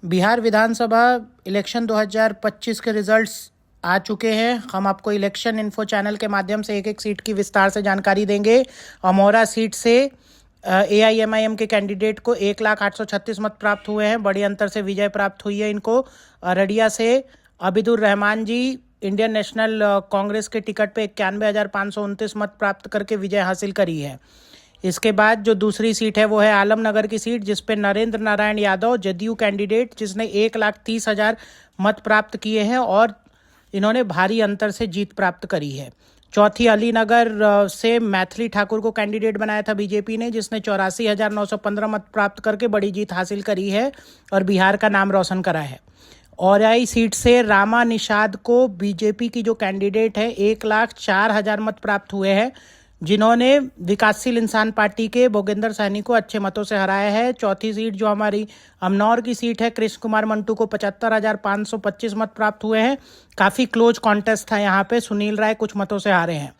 बिहार विधानसभा election 2025 के results आ चुके हैं। हम आपको इलेक्शन इन्फो चैनल के माध्यम से एक एक सीट की विस्तार से जानकारी देंगे। अमौरा सीट से AIMIM के कैंडिडेट को 1,0836 मत प्राप्त हुए हैं। बड़ी अंतर से विजय प्राप्त हुई है इनको। अररिया से अबिदुर रहमान जी इंडियन नेशनल कांग्रेस के टिकट पे 91,529 मत प्राप्त करके विजय हासिल करी है। इसके बाद जो दूसरी सीट है वो है आलमनगर की सीट, जिस पे नरेंद्र नारायण यादव जदयू कैंडिडेट, जिसने 1,30,000 मत प्राप्त किए हैं और इन्होंने भारी अंतर से जीत प्राप्त करी है। चौथी अलीनगर से मैथिली ठाकुर को कैंडिडेट बनाया था बीजेपी ने, जिसने 84,915 मत प्राप्त करके बड़ी जीत हासिल करी है और बिहार का नाम रोशन करा है। औरई सीट से रामा निषाद को बीजेपी की जो कैंडिडेट है 1,04,000 मत प्राप्त हुए हैं, जिन्होंने विकासशील इंसान पार्टी के बोगेंद्र सैनी को अच्छे मतों से हराया है। चौथी सीट जो हमारी अमनौर की सीट है, कृष्ण कुमार मंटू को 75,525 मत प्राप्त हुए हैं। काफ़ी क्लोज कॉन्टेस्ट था यहाँ पे, सुनील राय कुछ मतों से हारे हैं।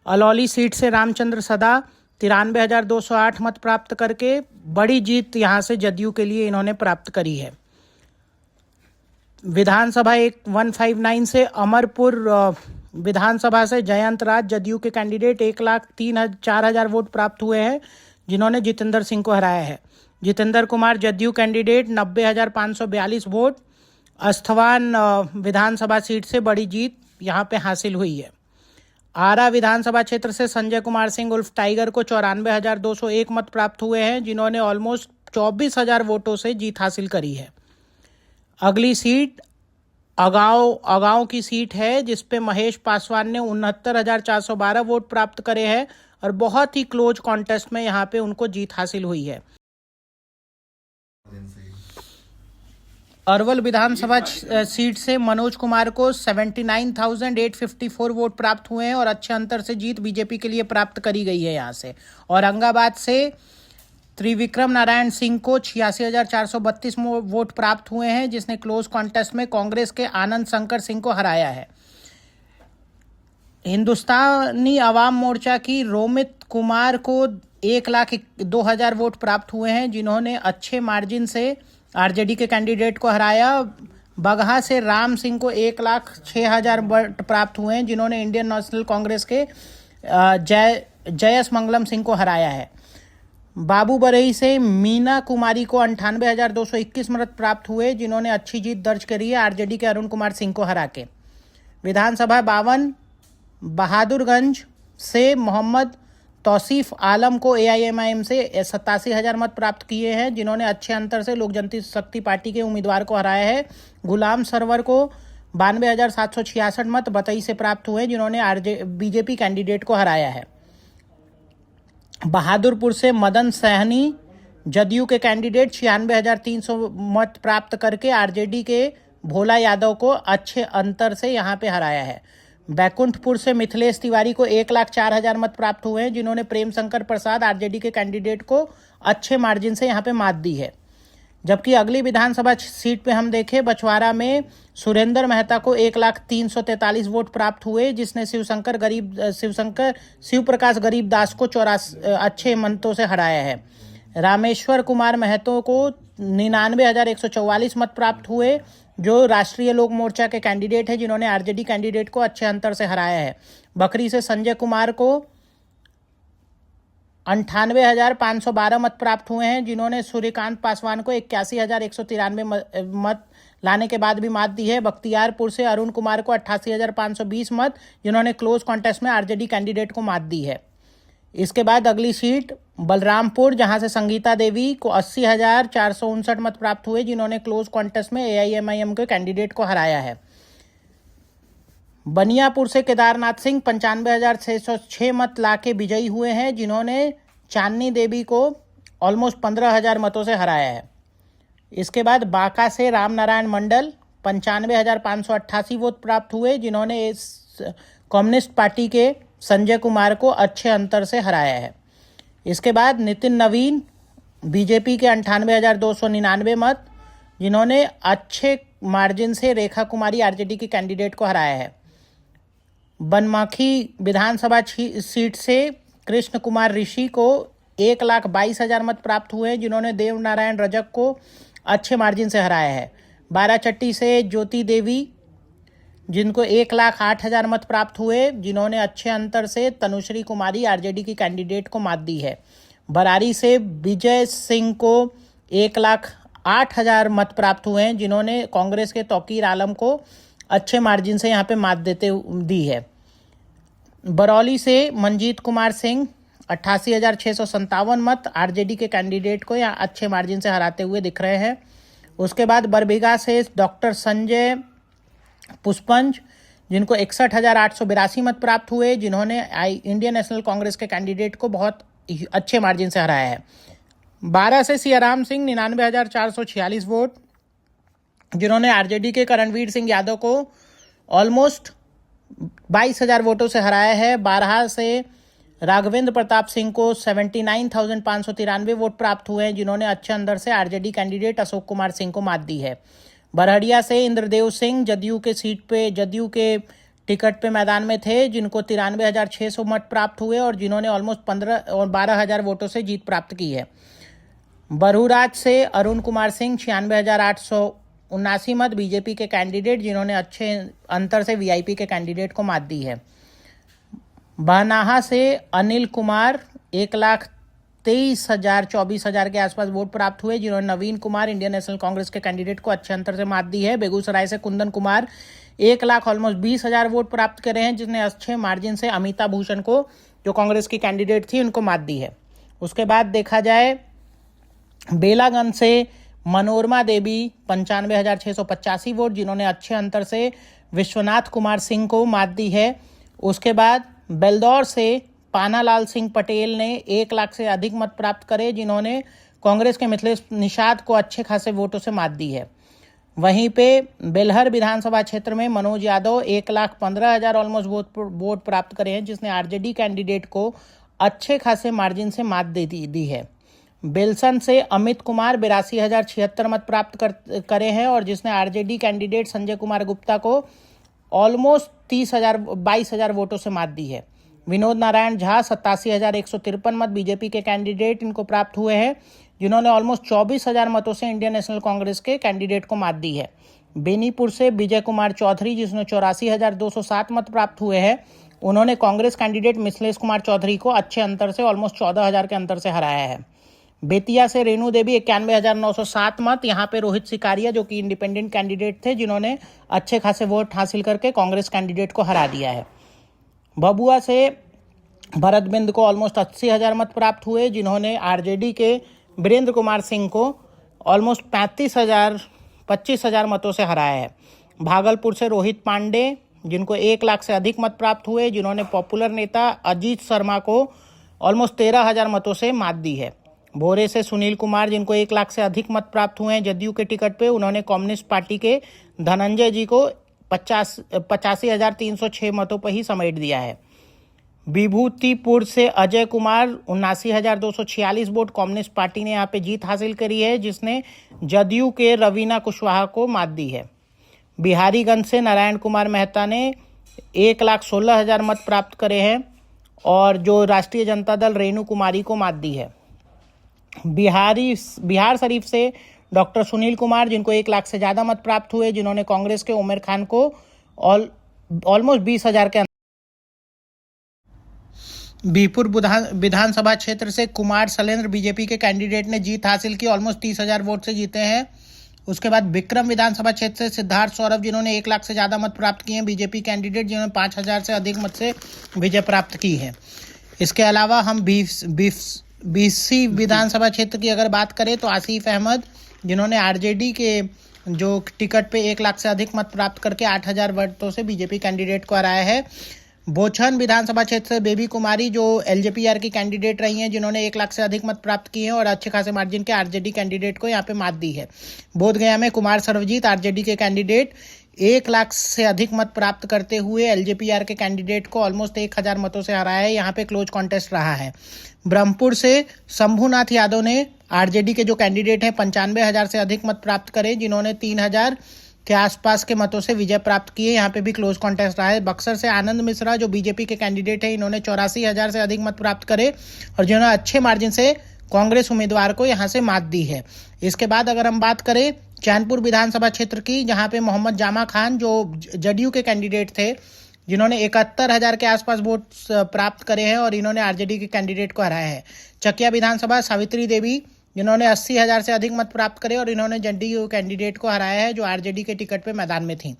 अलौली सीट से रामचंद्र सदा 93,208 मत प्राप्त करके बड़ी जीत यहाँ से जदयू के लिए इन्होंने प्राप्त करी है। विधानसभा 159 से अमरपुर विधानसभा से जयंत राज जदयू के कैंडिडेट 1,04,000 वोट प्राप्त हुए हैं, जिन्होंने जितेंद्र सिंह को हराया है। Jitendra Kumar JDU candidate 90,542 vote. अस्थवान विधानसभा सीट से बड़ी जीत यहाँ पे हासिल हुई है। आरा विधानसभा क्षेत्र से संजय कुमार सिंह उर्फ टाइगर को 94,201 मत प्राप्त हुए हैं, जिन्होंने ऑलमोस्ट 24,000 वोटों से जीत हासिल करी है। अगली सीट अगांव की सीट है, जिसपे महेश पासवान ने 69,412 वोट प्राप्त करे हैं और बहुत ही क्लोज कॉन्टेस्ट में यहाँ पे उनको जीत हासिल हुई है। अरवल विधानसभा सीट से मनोज कुमार को 79,854 वोट प्राप्त हुए हैं और अच्छे अंतर से जीत बीजेपी के लिए प्राप्त करी गई है यहाँ से। औरंगाबाद से त्रिविक्रम नारायण सिंह को 86,432 वोट प्राप्त हुए हैं, जिसने क्लोज कॉन्टेस्ट में कांग्रेस के आनंद शंकर सिंह को हराया है। हिंदुस्तानी अवाम मोर्चा की रोमित कुमार को 1,02,000 वोट प्राप्त हुए हैं, जिन्होंने अच्छे मार्जिन से आरजेडी के कैंडिडेट को हराया। बगहा से राम सिंह को 1,06,000 वोट प्राप्त हुए हैं, जिन्होंने इंडियन नेशनल कांग्रेस के जयस मंगलम सिंह को हराया है। बाबू बरही से मीना कुमारी को 98,221 मत प्राप्त हुए, जिन्होंने अच्छी जीत दर्ज करी है आरजेडी के अरुण कुमार सिंह को हरा के। विधानसभा 52 बहादुरगंज से मोहम्मद तौसीफ आलम को AIMIM से 87,000 मत प्राप्त किए हैं, जिन्होंने अच्छे अंतर से लोक जनशक्ति पार्टी के उम्मीदवार को हराया है। गुलाम सरवर को 92,766 मत बतई से प्राप्त हुए, जिन्होंने बीजेपी कैंडिडेट को हराया है। बहादुरपुर से मदन सहनी जदयू के कैंडिडेट 96,300 मत प्राप्त करके आरजेडी के भोला यादव को अच्छे अंतर से यहाँ पे हराया है। बैकुंठपुर से मिथिलेश तिवारी को 1,04,000 मत प्राप्त हुए हैं, जिन्होंने प्रेम शंकर प्रसाद आरजेडी के कैंडिडेट को अच्छे मार्जिन से यहाँ पे मात दी है। जबकि अगली विधानसभा सीट पे हम देखें, बछवाड़ा में सुरेंद्र मेहता को 1,03,43 वोट प्राप्त हुए, जिसने शिव प्रकाश गरीबदास को 84 अच्छे मतों से हराया है। रामेश्वर कुमार महतो को 99,144 मत प्राप्त हुए, जो राष्ट्रीय लोक मोर्चा के कैंडिडेट है, जिन्होंने आरजेडी कैंडिडेट को अच्छे अंतर से हराया है। बकरी से संजय कुमार को 98,512 मत प्राप्त हुए हैं, जिन्होंने सूर्यकांत पासवान को 81,193 मत लाने के बाद भी मात दी है। बख्तियारपुर से अरुण कुमार को 88,520 मत, जिन्होंने क्लोज कॉन्टेस्ट में आरजेडी कैंडिडेट को मात दी है। इसके बाद अगली सीट बलरामपुर, जहां से संगीता देवी को 80,459 मत प्राप्त हुए, जिन्होंने क्लोज कॉन्टेस्ट में AIMIM के कैंडिडेट को हराया है। बनियापुर से केदारनाथ सिंह 95,606 मत लाके विजयी हुए हैं, जिन्होंने चांदनी देवी को ऑलमोस्ट 15,000 मतों से हराया है। इसके बाद बांका से राम नारायण मंडल 95,588 वोट प्राप्त हुए, जिन्होंने इस कम्युनिस्ट पार्टी के संजय कुमार को अच्छे अंतर से हराया है। इसके बाद नितिन नवीन बीजेपी के 98,299 मत, जिन्होंने अच्छे मार्जिन से रेखा कुमारी आरजेडी की कैंडिडेट को हराया है। बनमखी विधानसभा सीट से कृष्ण कुमार ऋषि को 1,22,000 मत प्राप्त हुए, जिन्होंने देव नारायण रजक को अच्छे मार्जिन से हराया है। बाराचट्टी से ज्योति देवी, जिनको 1,08,000 मत प्राप्त हुए, जिन्होंने अच्छे अंतर से तनुश्री कुमारी आरजेडी की कैंडिडेट को मात दी है। बरारी से विजय सिंह को 1,08,000 मत प्राप्त हुए हैं, जिन्होंने कांग्रेस के तौकीर आलम को अच्छे मार्जिन से यहाँ पे मात दी है। बरौली से मनजीत कुमार सिंह 88,657 मत आरजेडी के कैंडिडेट को यहाँ अच्छे मार्जिन से हराते हुए दिख रहे हैं। उसके बाद बरबीघा से डॉक्टर संजय पुष्पंज, जिनको 61,882 मत प्राप्त हुए, जिन्होंने इंडियन नेशनल कांग्रेस के कैंडिडेट को बहुत अच्छे मार्जिन से हराया है। 12 से सियाराम सिंह 99,446 वोट, जिन्होंने आरजेडी के करणवीर सिंह यादव को ऑलमोस्ट 22,000 वोटों से हराया है। 12 से राघवेंद्र प्रताप सिंह को 79,593 वोट प्राप्त हुए हैं, जिन्होंने अच्छे अंदर से आरजेडी कैंडिडेट अशोक कुमार सिंह को मात दी है। बरहड़िया से इंद्रदेव सिंह जदयू के टिकट पे मैदान में थे, जिनको 93,600 मत प्राप्त हुए और जिन्होंने ऑलमोस्ट 12,000 वोटों से जीत प्राप्त की है। बरूराज से अरुण कुमार सिंह 96,879 मत, बीजेपी के कैंडिडेट, जिन्होंने अच्छे अंतर से वीआईपी के कैंडिडेट को मात दी है। बहनाहा से अनिल कुमार 1,23,024 के आसपास वोट प्राप्त हुए, जिन्होंने नवीन कुमार इंडियन नेशनल कांग्रेस के कैंडिडेट को अच्छे अंतर से मात दी है। बेगूसराय से कुंदन कुमार 1,20,000 वोट प्राप्त करे हैं, जिसने अच्छे मार्जिन से अमिता भूषण को, जो कांग्रेस की कैंडिडेट थी, उनको मात दी है। उसके बाद देखा जाए बेलागंज से मनोरमा देवी 95,685 वोट, जिन्होंने अच्छे अंतर से विश्वनाथ कुमार सिंह को मात दी है। उसके बाद बेलदौर से पानालाल सिंह पटेल ने 1 लाख से अधिक मत प्राप्त करे, जिन्होंने कांग्रेस के मिथिलेश निषाद को अच्छे खासे वोटों से मात दी है। वहीं पे बेलहर विधानसभा क्षेत्र में मनोज यादव 1,15,000 ऑलमोस्ट वोट प्राप्त करे हैं, जिसने आरजेडी कैंडिडेट को अच्छे खासे मार्जिन से मात दी है। बेलसन से अमित कुमार 82,076 मत प्राप्त करे हैं और जिसने आरजेडी कैंडिडेट संजय कुमार गुप्ता को ऑलमोस्ट 22,000 वोटों से मात दी है। विनोद नारायण झा 87,153 मत बीजेपी के कैंडिडेट इनको प्राप्त हुए हैं, जिन्होंने ऑलमोस्ट 24,000 मतों से इंडियन नेशनल कांग्रेस के कैंडिडेट को मात दी है। बेनीपुर से विजय कुमार चौधरी, जिसने 84,207 मत प्राप्त हुए हैं, उन्होंने कांग्रेस कैंडिडेट मिथिलेश कुमार चौधरी को अच्छे अंतर से ऑलमोस्ट 14,000 के अंतर से हराया है। बेतिया से रेणु देवी 91,907 मत, यहाँ पे रोहित सिकारिया जो कि इंडिपेंडेंट कैंडिडेट थे, जिन्होंने अच्छे खासे वोट हासिल करके कांग्रेस कैंडिडेट को हरा दिया है। भभुआ से भरत बिंद को ऑलमोस्ट 80,000 मत प्राप्त हुए, जिन्होंने आरजेडी के वीरेंद्र कुमार सिंह को ऑलमोस्ट 25,000 मतों से हराया है। भागलपुर से रोहित पांडे, जिनको 1 लाख से अधिक मत प्राप्त हुए, जिन्होंने पॉपुलर नेता अजीत शर्मा को ऑलमोस्ट 13,000 मतों से मात दी है। भोरे से सुनील कुमार, जिनको 1 लाख से अधिक मत प्राप्त हुए हैं जदयू के टिकट पे, उन्होंने कम्युनिस्ट पार्टी के धनंजय जी को 85,306 मतों पर ही समेट दिया है। विभूतिपुर से Ajay Kumar 79,246 vote, communist party ने यहाँ पे जीत हासिल करी है, जिसने जदयू के रवीना कुशवाहा को मात दी है। बिहारीगंज से नारायण कुमार मेहता ने 1,16,000 मत प्राप्त करे हैं और जो राष्ट्रीय जनता दल रेणु कुमारी को मात दी है। बिहार शरीफ से डॉक्टर सुनील कुमार, जिनको 1 लाख से ज़्यादा मत प्राप्त हुए, जिन्होंने कांग्रेस के उमर खान को ऑलमोस्ट 20,000 के। बीपुर विधानसभा क्षेत्र से कुमार शैलेंद्र बीजेपी के कैंडिडेट ने जीत हासिल की, ऑलमोस्ट 30,000 वोट से जीते हैं। उसके बाद विक्रम विधानसभा क्षेत्र से सिद्धार्थ सौरभ, जिन्होंने 1 लाख से ज़्यादा मत प्राप्त किए हैं, बीजेपी कैंडिडेट, जिन्होंने 5,000 से अधिक मत से विजय प्राप्त की है। इसके अलावा हम बीसी विधानसभा क्षेत्र की अगर बात करें तो आसिफ अहमद, जिन्होंने आरजेडी के जो टिकट पे 1 लाख से अधिक मत प्राप्त करके 8,000 वोटों से बीजेपी कैंडिडेट को हराया है। बोचन विधानसभा क्षेत्र से बेबी कुमारी, जो एलजेपीआर की कैंडिडेट रही हैं, जिन्होंने 1 लाख से अधिक मत प्राप्त किए हैं और अच्छे खासे मार्जिन के आरजेडी कैंडिडेट को यहाँ पे मात दी है। बोधगया में कुमार सर्वजीत, आरजेडी के कैंडिडेट, 1 लाख से अधिक मत प्राप्त करते हुए एलजेपीआर के कैंडिडेट को ऑलमोस्ट 1,000 मतों से हराया है। यहाँ पे क्लोज कॉन्टेस्ट रहा है। ब्रह्मपुर से शंभुनाथ यादव ने आरजेडी के जो कैंडिडेट हैं 95,000 से अधिक मत प्राप्त करे, जिन्होंने 3,000 के आसपास के मतों से विजय प्राप्त किए। यहाँ पे भी क्लोज कॉन्टेस्ट रहा है। बक्सर से आनंद मिश्रा, जो बीजेपी के कैंडिडेट हैं, इन्होंने 84,000 से अधिक मत प्राप्त करे और जिन्होंने अच्छे मार्जिन से कांग्रेस उम्मीदवार को यहाँ से मात दी है। इसके बाद अगर हम बात करें चैनपुर विधानसभा क्षेत्र की, जहाँ पे मोहम्मद जामा खान जो जदयू के कैंडिडेट थे, जिन्होंने 71,000 के आसपास वोट प्राप्त करे हैं और इन्होंने आरजेडी के कैंडिडेट को हराया है। चकिया विधानसभा सावित्री देवी, जिन्होंने 80,000 से अधिक मत प्राप्त करे और इन्होंने जदयू कैंडिडेट को हराया है जो आरजेडी के टिकट पे मैदान में थी।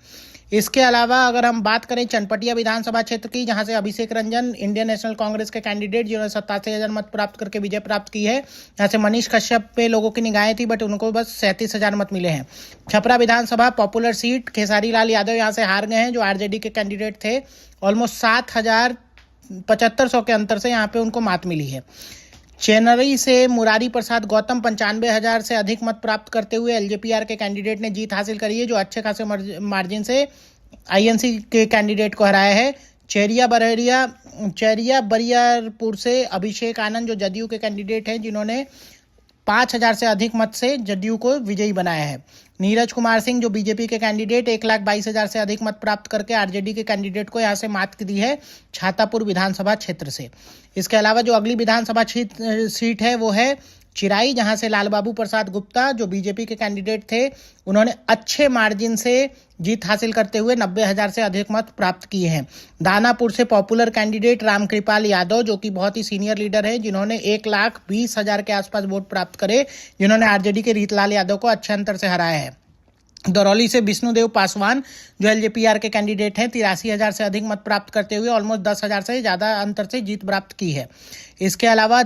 इसके अलावा अगर हम बात करें चनपटिया विधानसभा क्षेत्र की, जहां से अभिषेक रंजन इंडियन नेशनल कांग्रेस के कैंडिडेट, जिन्होंने 87,000 मत प्राप्त करके विजय प्राप्त की है। यहाँ से मनीष कश्यप पे लोगों की निगाहें थी, बट उनको बस 37,000 मत मिले हैं। छपरा विधानसभा पॉपुलर सीट, खेसारी लाल यादव यहाँ से हार गए हैं जो आरजेडी के कैंडिडेट थे। ऑलमोस्ट 7,7500 के अंतर से यहाँ पे उनको मात मिली है। चेन्नई से मुरारी प्रसाद गौतम 95,000 से अधिक मत प्राप्त करते हुए एलजेपीआर के कैंडिडेट ने जीत हासिल करी है, जो अच्छे खासे मार्जिन से आईएनसी के कैंडिडेट को हराया है। चेरिया बरियारपुर से अभिषेक आनंद जो जदयू के कैंडिडेट हैं, जिन्होंने 5,000 से अधिक मत से जदयू को विजयी बनाया है। नीरज कुमार सिंह जो बीजेपी के कैंडिडेट 1,22,000 से अधिक मत प्राप्त करके आरजेडी के कैंडिडेट को यहां से मात दी है छातापुर विधानसभा क्षेत्र से। इसके अलावा जो अगली विधानसभा सीट है वो है चिराई, जहां से लालबाबू प्रसाद गुप्ता जो बीजेपी के कैंडिडेट थे, उन्होंने अच्छे मार्जिन से जीत हासिल करते हुए 90,000 से अधिक मत प्राप्त किए हैं। दानापुर से पॉपुलर कैंडिडेट रामकृपाल यादव जो कि बहुत ही सीनियर लीडर है, जिन्होंने 1,20,000 के आसपास वोट प्राप्त करे, जिन्होंने आरजेडी के रीतलाल यादव को अच्छे अंतर से हराया है। दरौली से विष्णुदेव पासवान जो एलजेपीआर के कैंडिडेट हैं, 83,000 से अधिक मत प्राप्त करते हुए ऑलमोस्ट 10,000 से ज़्यादा अंतर से जीत प्राप्त की है। इसके अलावा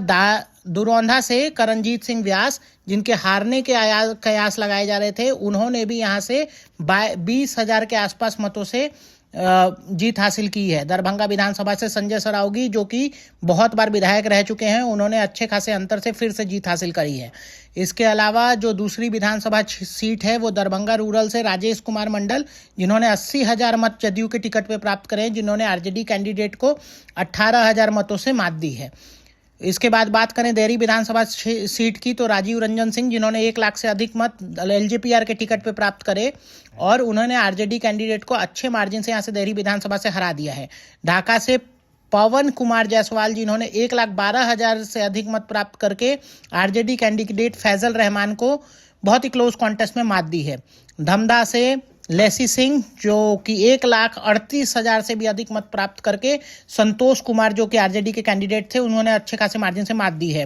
दुरौंधा से करणजीत सिंह व्यास, जिनके हारने के कयास लगाए जा रहे थे, उन्होंने भी यहाँ से 20,000 के आसपास मतों से जीत हासिल की है। दरभंगा विधानसभा से संजय सरावगी जो कि बहुत बार विधायक रह चुके हैं, उन्होंने अच्छे खासे अंतर से फिर से जीत हासिल करी है। इसके अलावा जो दूसरी विधानसभा सीट है वो दरभंगा रूरल से राजेश कुमार मंडल, जिन्होंने 80,000 मत जदयू के टिकट पे प्राप्त करे, जिन्होंने आरजेडी कैंडिडेट को 18,000 मतों से मात दी है। इसके बाद बात करें देहरी विधानसभा सीट की, तो राजीव रंजन सिंह जिन्होंने 1 लाख से अधिक मत एलजेपीआर के टिकट पे प्राप्त करे और उन्होंने आरजेडी कैंडिडेट को अच्छे मार्जिन से यहाँ से देहरी विधानसभा से हरा दिया है। ढाका से पवन कुमार जायसवाल, जिन्होंने 1,12,000 से अधिक मत प्राप्त करके आरजेडी कैंडिडेट फैजल रहमान को बहुत ही क्लोज कॉन्टेस्ट में मात दी है। धमदा से लेसी सिंह जो कि 1,38,000 से भी अधिक मत प्राप्त करके संतोष कुमार जो कि आरजेडी के कैंडिडेट थे, उन्होंने अच्छे खासे मार्जिन से मात दी है।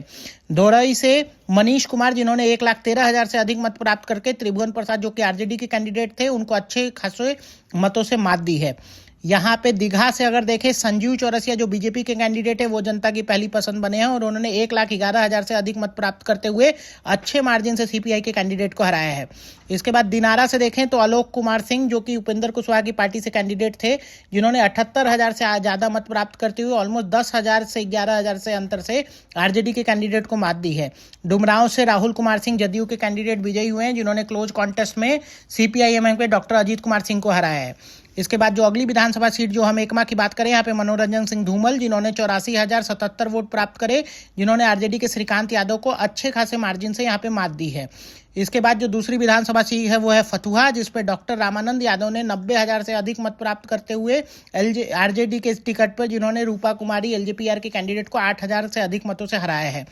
धोरई से मनीष कुमार, जिन्होंने 1,13,000 से अधिक मत प्राप्त करके त्रिभुवन प्रसाद जो कि आरजेडी के कैंडिडेट थे, उनको अच्छे खासे मतों से मात दी है। यहाँ पे दीघा से अगर देखें, संजीव चौरसिया जो बीजेपी के कैंडिडेट है वो जनता की पहली पसंद बने हैं और उन्होंने 1,11,000 से अधिक मत प्राप्त करते हुए अच्छे मार्जिन से सीपीआई के कैंडिडेट को हराया है। इसके बाद दिनारा से देखें तो आलोक कुमार सिंह जो कि उपेंद्र कुशवाहा की पार्टी से कैंडिडेट थे, जिन्होंने 78,000 से ज़्यादा मत प्राप्त करते हुए ऑलमोस्ट 10,000 से 11,000 से अंतर से आरजेडी के कैंडिडेट को मात दी है। डुमरांव से राहुल कुमार सिंह जदयू के कैंडिडेट विजयी हुए हैं, जिन्होंने क्लोज कॉन्टेस्ट में सीपीआईएम के डॉक्टर अजीत कुमार सिंह को हराया है। इसके बाद जो अगली विधानसभा सीट जो हम एकमा की बात करें, यहाँ पे मनोरंजन सिंह धूमल, जिन्होंने 84,077 वोट प्राप्त करे, जिन्होंने आरजेडी के श्रीकांत यादव को अच्छे खासे मार्जिन से यहाँ पे मात दी है। इसके बाद जो दूसरी विधानसभा सीट है वो है फतुहा, जिसपे डॉक्टर रामानंद यादव ने 90,000 से अधिक मत प्राप्त करते हुए आरजेडी के टिकट पर, जिन्होंने रूपा कुमारी एलजेपीआर के कैंडिडेट को 8,000 से अधिक मतों से हराया है।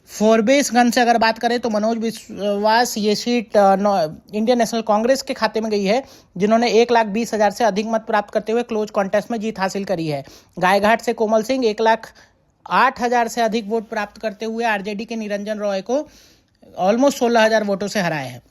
फोरबेसगंज से अगर बात करें तो मनोज विश्वास, ये सीट इंडियन नेशनल कांग्रेस के खाते में गई है, जिन्होंने 1,20,000 से अधिक मत प्राप्त करते हुए क्लोज कॉन्टेस्ट में जीत हासिल करी है। गायघाट से कोमल सिंह 1,08,000 से अधिक वोट प्राप्त करते हुए आरजेडी के निरंजन रॉय को ऑलमोस्ट 16,000 वोटों से हराए हैं।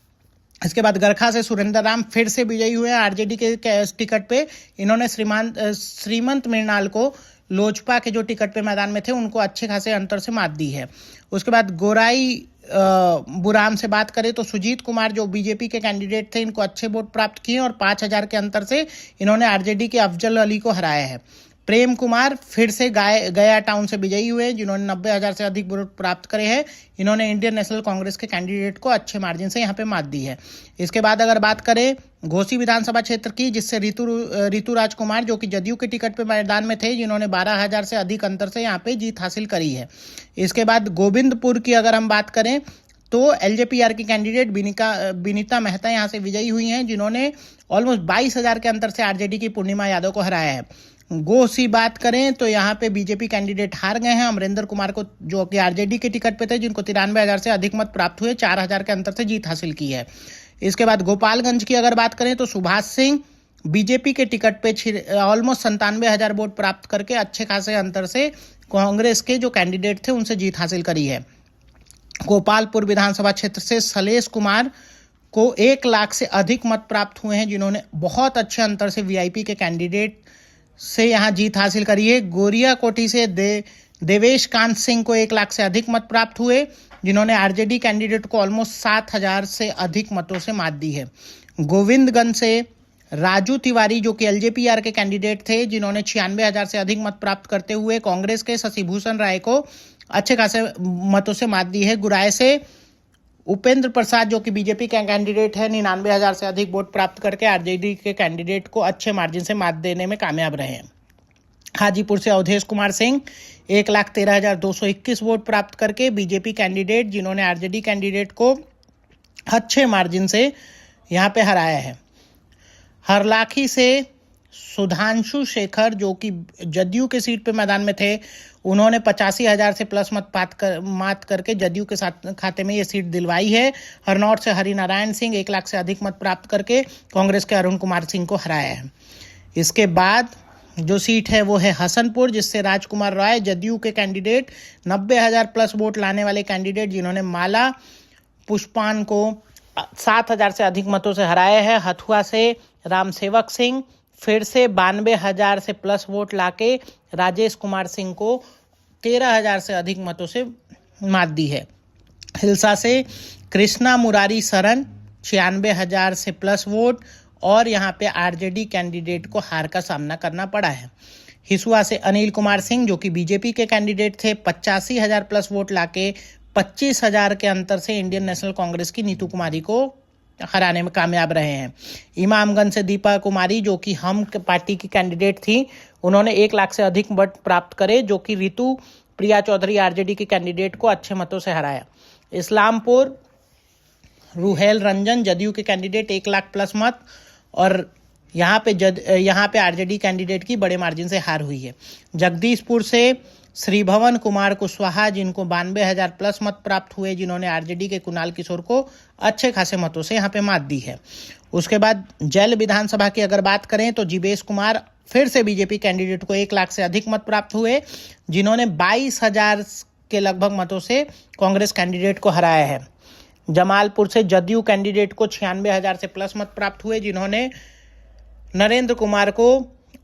इसके बाद गरखा से सुरेंद्र राम फिर से विजयी हुए हैं आरजेडी के टिकट पे, इन्होंने श्रीमंत मृणाल को लोजपा के जो टिकट पे मैदान में थे, उनको अच्छे खासे अंतर से मात दी है। उसके बाद गोराई बुराम से बात करें तो सुजीत कुमार जो बीजेपी के कैंडिडेट थे, इनको अच्छे वोट प्राप्त किए और 5,000 के अंतर से इन्होंने आरजेडी के अफजल अली को हराया है। प्रेम कुमार फिर से गया टाउन से विजयी हुए, जिन्होंने 90,000 से अधिक वोट प्राप्त करे हैं, इन्होंने इंडियन नेशनल कांग्रेस के कैंडिडेट को अच्छे मार्जिन से यहाँ पे मात दी है। इसके बाद अगर बात करें घोसी विधानसभा क्षेत्र की, जिससे ऋतु राजकुमार जो कि जदयू के टिकट पे मैदान में थे, जिन्होंने 12,000 से अधिक अंतर से यहाँ पे जीत हासिल करी है। इसके बाद गोविंदपुर की अगर हम बात करें तो एलजेपीआर की कैंडिडेट बिनीता मेहता यहाँ से विजयी हुई हैं, जिन्होंने ऑलमोस्ट 22,000 के अंतर से आरजेडी की पूर्णिमा यादव को हराया है। गो सी बात करें तो यहाँ पे बीजेपी कैंडिडेट हार गए हैं। अमरेंद्र कुमार को, जो कि आरजेडी के टिकट पे थे, जिनको 93,000 से अधिक मत प्राप्त हुए, 4,000 के अंतर से जीत हासिल की है। इसके बाद गोपालगंज की अगर बात करें तो सुभाष सिंह बीजेपी के टिकट पे ऑलमोस्ट 97,000 वोट प्राप्त करके अच्छे खासे अंतर से कांग्रेस के जो कैंडिडेट थे उनसे जीत हासिल करी है। गोपालपुर विधानसभा क्षेत्र से सलेश कुमार को 1 लाख से अधिक मत प्राप्त हुए हैं, जिन्होंने बहुत अच्छे अंतर से वीआईपी के कैंडिडेट से यहाँ जीत हासिल करी है। गोरिया कोठी से देवेश कांत सिंह को 1 लाख से अधिक मत प्राप्त हुए, जिन्होंने आरजेडी कैंडिडेट को ऑलमोस्ट 7,000 से अधिक मतों से मात दी है। गोविंदगंज से राजू तिवारी, जो कि एलजेपीआर के कैंडिडेट थे, जिन्होंने 96,000 से अधिक मत प्राप्त करते हुए कांग्रेस के शशिभूषण राय को अच्छे खासे मतों से मात दी है। गुराय से उपेंद्र प्रसाद, जो कि बीजेपी के कैंडिडेट है, 99,000 से अधिक वोट प्राप्त करके आरजेडी के कैंडिडेट को अच्छे मार्जिन से मात देने में कामयाब रहे हैं। हाजीपुर से अवधेश कुमार सिंह 1,13,221 वोट प्राप्त करके बीजेपी कैंडिडेट, जिन्होंने आरजेडी कैंडिडेट को अच्छे मार्जिन से यहाँ पे हराया है। हरलाखी से सुधांशु शेखर, जो कि जदयू के सीट पे मैदान में थे, उन्होंने 85,000 से प्लस मात करके जदयू के साथ खाते में ये सीट दिलवाई है। हरनौर से हरिनारायण सिंह 1 लाख से अधिक मत प्राप्त करके कांग्रेस के अरुण कुमार सिंह को हराया है। इसके बाद जो सीट है वो है हसनपुर, जिससे राजकुमार राय, जदयू के कैंडिडेट, 90,000 प्लस वोट लाने वाले कैंडिडेट, जिन्होंने माला पुष्पान को 7,000 से अधिक मतों से हराया है। हथुआ से रामसेवक सिंह फिर से 92,000 से प्लस वोट लाके राजेश कुमार सिंह को 13,000 से अधिक मतों से मात दी है। हिलसा से कृष्णा मुरारी सरन 96,000 से प्लस वोट, और यहाँ पे आरजेडी कैंडिडेट को हार का सामना करना पड़ा है। हिसुआ से अनिल कुमार सिंह, जो कि बीजेपी के कैंडिडेट थे, 85,000 प्लस वोट लाके 25,000 के अंतर से इंडियन नेशनल कांग्रेस की नीतू कुमारी को हराने में कामयाब रहे हैं। इमामगंज से दीपा कुमारी, जो कि हम पार्टी की कैंडिडेट थी, उन्होंने 1 लाख से अधिक वोट प्राप्त करे, जो कि ऋतु प्रिया चौधरी आरजेडी की कैंडिडेट को अच्छे मतों से हराया। इस्लामपुर रूहेल रंजन, जदयू के कैंडिडेट, 1 लाख प्लस मत, और यहाँ पे आरजेडी कैंडिडेट की बड़े मार्जिन से हार हुई है। जगदीशपुर से श्री भवन कुमार कुशवाहा, जिनको 92,000 प्लस मत प्राप्त हुए, जिन्होंने आरजेडी के कुणाल किशोर को अच्छे खासे मतों से यहाँ पे मात दी है। उसके बाद जल विधानसभा की अगर बात करें तो जीवेश कुमार फिर से बीजेपी कैंडिडेट को 1 लाख से अधिक मत प्राप्त हुए, जिन्होंने 22,000 के लगभग मतों से कांग्रेस कैंडिडेट को हराया है। जमालपुर से जदयू कैंडिडेट को 96,000 से प्लस मत प्राप्त हुए, जिन्होंने नरेंद्र कुमार को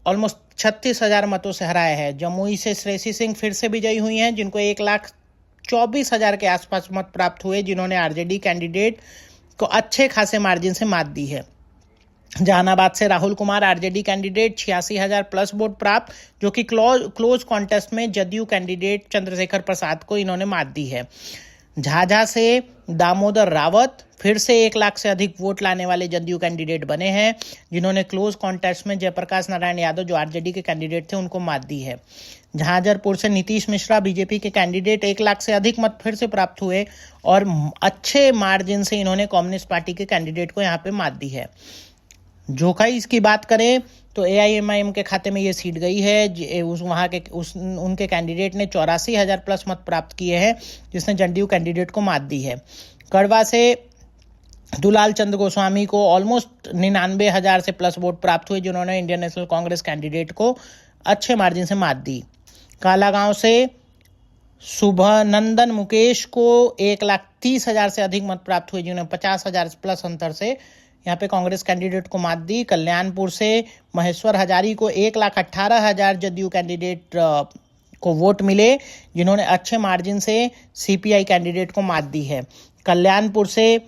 ऑलमोस्ट 36,000 मतों से हराया है। जमुई से श्रेयसी सिंह फिर से विजयी हुई हैं, जिनको 1,24,000 के आसपास मत प्राप्त हुए, जिन्होंने आरजेडी कैंडिडेट को अच्छे खासे मार्जिन से मात दी है। जहानाबाद से Rahul Kumar, RJD candidate, 86,000 plus vote प्राप्त, जो कि क्लोज कॉन्टेस्ट में जदयू कैंडिडेट चंद्रशेखर प्रसाद को इन्होंने मात दी है। झाझा से दामोदर रावत फिर से 1 लाख से अधिक वोट लाने वाले जदयू कैंडिडेट बने हैं, जिन्होंने क्लोज कॉन्टेस्ट में जयप्रकाश नारायण यादव, जो आरजेडी के कैंडिडेट थे, उनको मात दी है। झांझरपुर से नीतीश मिश्रा, बीजेपी के कैंडिडेट, 1 लाख से अधिक मत फिर से प्राप्त हुए, और अच्छे मार्जिन से इन्होंने कम्युनिस्ट पार्टी के कैंडिडेट को यहाँ पे मात दी है। जोखाई की बात करें तो एआईएमआईएम के खाते में ये सीट गई है। उनके कैंडिडेट ने 84,000 प्लस मत प्राप्त किए हैं, जिसने जदयू कैंडिडेट को मात दी है। कड़वा से दुलाल चंद्र गोस्वामी को ऑलमोस्ट 99,000 से प्लस वोट प्राप्त हुए, जिन्होंने इंडियन नेशनल कांग्रेस कैंडिडेट को अच्छे मार्जिन से मात दी। कालागांव से शुभनंदन मुकेश को 1,30,000 से अधिक मत प्राप्त हुए, जिन्होंने 50,000 प्लस अंतर से यहाँ पे कांग्रेस कैंडिडेट को मात दी। कल्याणपुर से महेश्वर हजारी को 1,18,000 जदयू कैंडिडेट को वोट मिले, जिन्होंने अच्छे मार्जिन से सीपीआई कैंडिडेट को मात दी है। कल्याणपुर से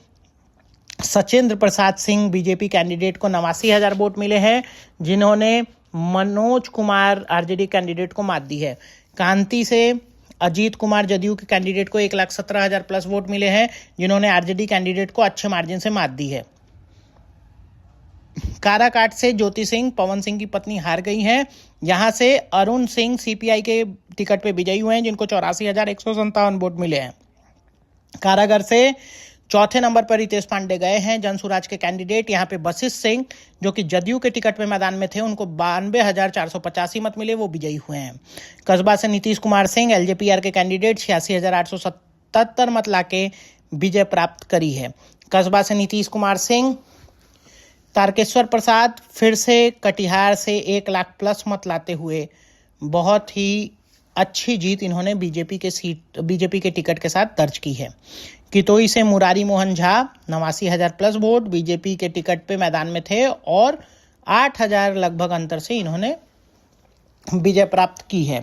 सचिंद्र प्रसाद सिंह, बीजेपी कैंडिडेट को 89,000 वोट मिले हैं, जिन्होंने मनोज कुमार आरजेडी कैंडिडेट को मात दी है। कांती से अजीत कुमार, जदयू के कैंडिडेट को 1,17,000 प्लस वोट मिले हैं, जिन्होंने आरजेडी कैंडिडेट को अच्छे मार्जिन से मात दी है। काराकाट से ज्योति सिंह, पवन सिंह की पत्नी, हार गई हैं। यहां से अरुण सिंह सीपीआई के टिकट पे विजयी हुए हैं, जिनको 84,157 वोट मिले हैं। कारागर से चौथे नंबर पर रितेश पांडे गए हैं, जनसुराज के कैंडिडेट। यहाँ पे वशिष्ठ सिंह जो कि जदयू के टिकट पे मैदान में थे, उनको 92,485 मत मिले, वो विजयी हुए हैं। कस्बा से नीतीश कुमार सिंह एलजेपीआर के कैंडिडेट 86,877 मत लाके विजय प्राप्त करी है। कस्बा से नीतीश कुमार सिंह। तारकेश्वर प्रसाद फिर से कटिहार से 1 लाख प्लस मत लाते हुए बहुत ही अच्छी जीत इन्होंने बीजेपी के टिकट के साथ दर्ज की है। कितोई से Murari Mohan Jha 89,000 plus vote BJP के टिकट पे मैदान में थे और 8,000 लगभग अंतर से इन्होंने विजय प्राप्त की है।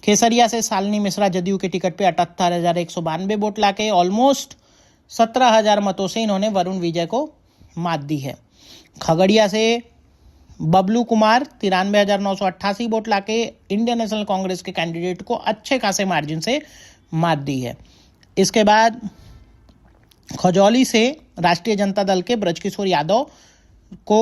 केसरिया से शालिनी मिश्रा जदयू के टिकट पे 78,192 वोट लाके ऑलमोस्ट 17,000 मतों से इन्होंने वरुण विजय को मात दी है। खगड़िया से बबलू कुमार 93,988 वोट लाके इंडियन नेशनल कांग्रेस के कैंडिडेट को अच्छे खासे मार्जिन से मात दी है। इसके बाद खजौली से राष्ट्रीय जनता दल के ब्रजकिशोर यादव को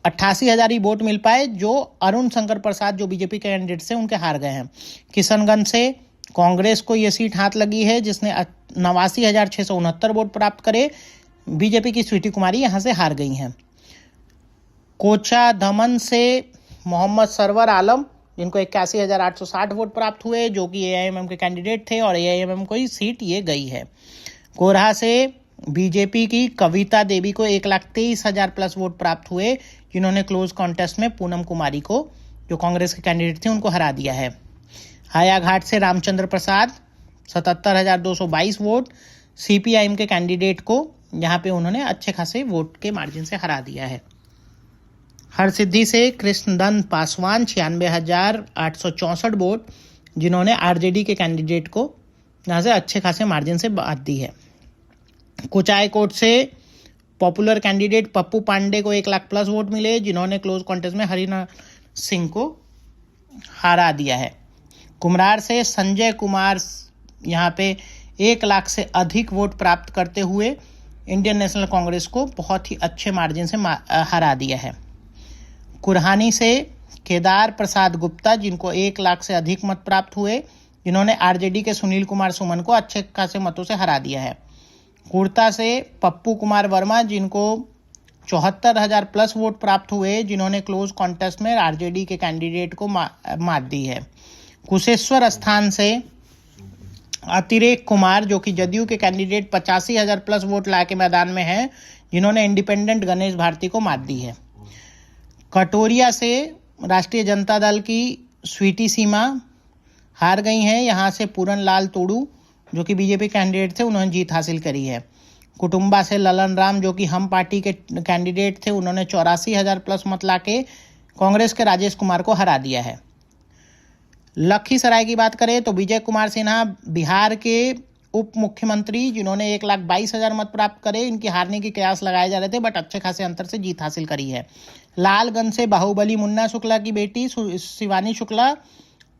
88,000 ही वोट मिल पाए, जो अरुण शंकर प्रसाद जो बीजेपी के कैंडिडेट से उनके हार गए हैं। किशनगंज से कांग्रेस को ये सीट हाथ लगी है, जिसने 89,669 वोट प्राप्त करे। बीजेपी की स्वीटी कुमारी यहां से हार गई हैं। कोचा धमन से मोहम्मद सरवर आलम, जिनको 81,860 वोट प्राप्त हुए, जो कि एआईएमएम के कैंडिडेट थे और एआईएमएम को ही सीट ये गई है। कोरहा से बीजेपी की कविता देवी को 1,23,000 प्लस वोट प्राप्त हुए, जिन्होंने क्लोज कॉन्टेस्ट में पूनम कुमारी को, जो कांग्रेस के कैंडिडेट थे, उनको हरा दिया है। हायाघाट से रामचंद्र प्रसाद 77,222 वोट सीपीआईएम के कैंडिडेट को, यहाँ पे उन्होंने अच्छे खासे वोट के मार्जिन से हरा दिया है। हरसिद्धि से कृष्णदत्त पासवान 96,864 वोट, जिन्होंने आरजेडी के कैंडिडेट को यहाँ से अच्छे खासे मार्जिन से बात दी है। कुचायकोट से पॉपुलर कैंडिडेट पप्पू पांडे को 1 लाख प्लस वोट मिले, जिन्होंने क्लोज कॉन्टेस्ट में हरिना सिंह को हरा दिया है। कुम्हरार से संजय कुमार यहाँ पे 1 लाख से अधिक वोट प्राप्त करते हुए इंडियन नेशनल कांग्रेस को बहुत ही अच्छे मार्जिन से हरा दिया है। कुरहानी से केदार प्रसाद गुप्ता, जिनको 1 लाख से अधिक मत प्राप्त हुए, जिन्होंने आरजेडी के सुनील कुमार सुमन को अच्छे खासे मतों से हरा दिया है। कुर्ता से पप्पू कुमार वर्मा, जिनको 74,000 प्लस वोट प्राप्त हुए, जिन्होंने क्लोज कॉन्टेस्ट में आरजेडी के कैंडिडेट को मात दी है। कुशेश्वर स्थान से अतिरेक कुमार, जो कि जदयू के कैंडिडेट 85,000 प्लस वोट लाके मैदान में हैं, जिन्होंने इंडिपेंडेंट गणेश भारती को मात दी है। कटोरिया से राष्ट्रीय जनता दल की स्वीटी सीमा हार गई हैं, यहाँ से पूरन लाल तोड़ू, जो कि बीजेपी कैंडिडेट थे, उन्होंने जीत हासिल करी है। कुटुंबा से ललन राम, जो कि हम पार्टी के कैंडिडेट थे, उन्होंने 84,000 प्लस मत लाके कांग्रेस के राजेश कुमार को हरा दिया है। लखीसराय की बात करें तो विजय कुमार सिन्हा बिहार के उप मुख्यमंत्री, जिन्होंने 1,22,000 मत प्राप्त करे, इनकी हारने की कयास लगाए जा रहे थे, बट अच्छे खासे अंतर से जीत हासिल करी है। लालगंज से बाहुबली मुन्ना शुक्ला की बेटी शिवानी शुक्ला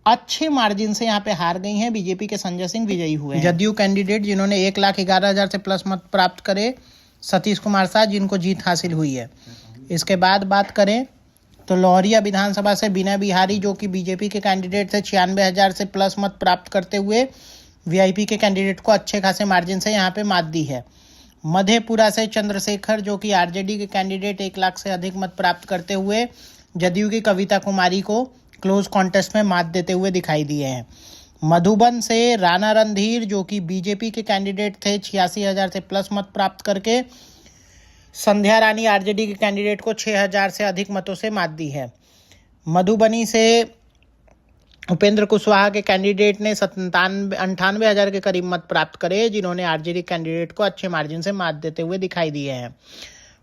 अच्छे मार्जिन से यहाँ पे हार गई हैं, बीजेपी के संजय सिंह विजयी हुए हैं। जदयू कैंडिडेट जिन्होंने 1,11,000 से प्लस मत प्राप्त करे, सतीश कुमार शाह, जिनको जीत हासिल हुई है। इसके बाद बात करें तो लौरिया विधानसभा से बिना बिहारी, जो कि बीजेपी के कैंडिडेट थे, 96,000 से प्लस मत प्राप्त करते हुए वीआईपी के कैंडिडेट को अच्छे खासे मार्जिन से यहाँ पे मात दी है। मधेपुरा से चंद्रशेखर, जो कि आरजेडी के कैंडिडेट, 1 लाख से अधिक मत प्राप्त करते हुए जदयू की कविता कुमारी को क्लोज कॉन्टेस्ट में मात देते हुए दिखाई दिए हैं। मधुबन से राणा रणधीर, जो कि बीजेपी के कैंडिडेट थे, 86,000 से प्लस मत प्राप्त करके संध्या रानी आरजेडी के कैंडिडेट को 6,000 से अधिक मतों से मात दी है। मधुबनी से उपेंद्र कुशवाहा के कैंडिडेट ने 98,000 के करीब मत प्राप्त करे, जिन्होंने आरजेडी कैंडिडेट को अच्छे मार्जिन से मात देते हुए दिखाई दिए हैं।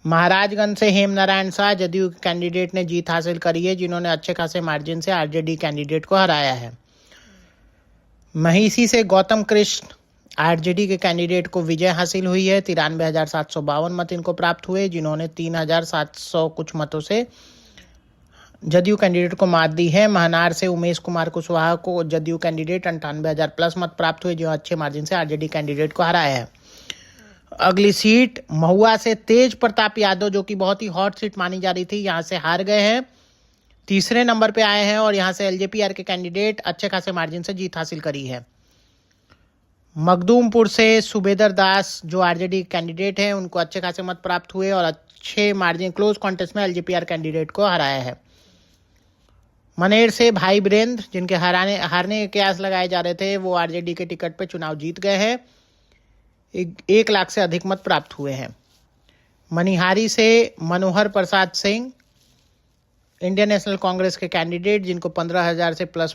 महाराजगंज से हेम नारायण शाह, जदयू के कैंडिडेट, ने जीत हासिल करी है, जिन्होंने अच्छे खासे मार्जिन से आरजेडी कैंडिडेट को हराया है। महिषी से गौतम कृष्ण, आरजेडी के कैंडिडेट को विजय हासिल हुई है, 93,752 मत इनको प्राप्त हुए, जिन्होंने 3,700 कुछ मतों से जदयू कैंडिडेट को मात दी है। महनार से उमेश कुमार कुशवाहा को जदयू कैंडिडेट 98,000 प्लस मत प्राप्त हुए, जो अच्छे मार्जिन से आरजेडी कैंडिडेट को हराया है। अगली सीट महुआ से तेज प्रताप यादव, जो कि बहुत ही हॉट सीट मानी जा रही थी, यहाँ से हार गए हैं, तीसरे नंबर पे आए हैं और यहाँ से एलजेपीआर के कैंडिडेट अच्छे खासे मार्जिन से जीत हासिल करी है। मखदूमपुर से सुबेदर दास जो आरजेडी कैंडिडेट हैं, उनको अच्छे खासे मत प्राप्त हुए और अच्छे मार्जिन क्लोज कॉन्टेस्ट में एलजेपीआर कैंडिडेट को हराया है। मनेर से भाई बीरेंद्र, जिनके हारने के कयास लगाए जा रहे थे, वो आरजेडी के टिकट पे चुनाव जीत गए हैं। 1 लाख से अधिक मत प्राप्त हुए हैं। मनिहारी से मनोहर प्रसाद सिंह, इंडियन नेशनल कांग्रेस के कैंडिडेट, जिनको 15,000 से प्लस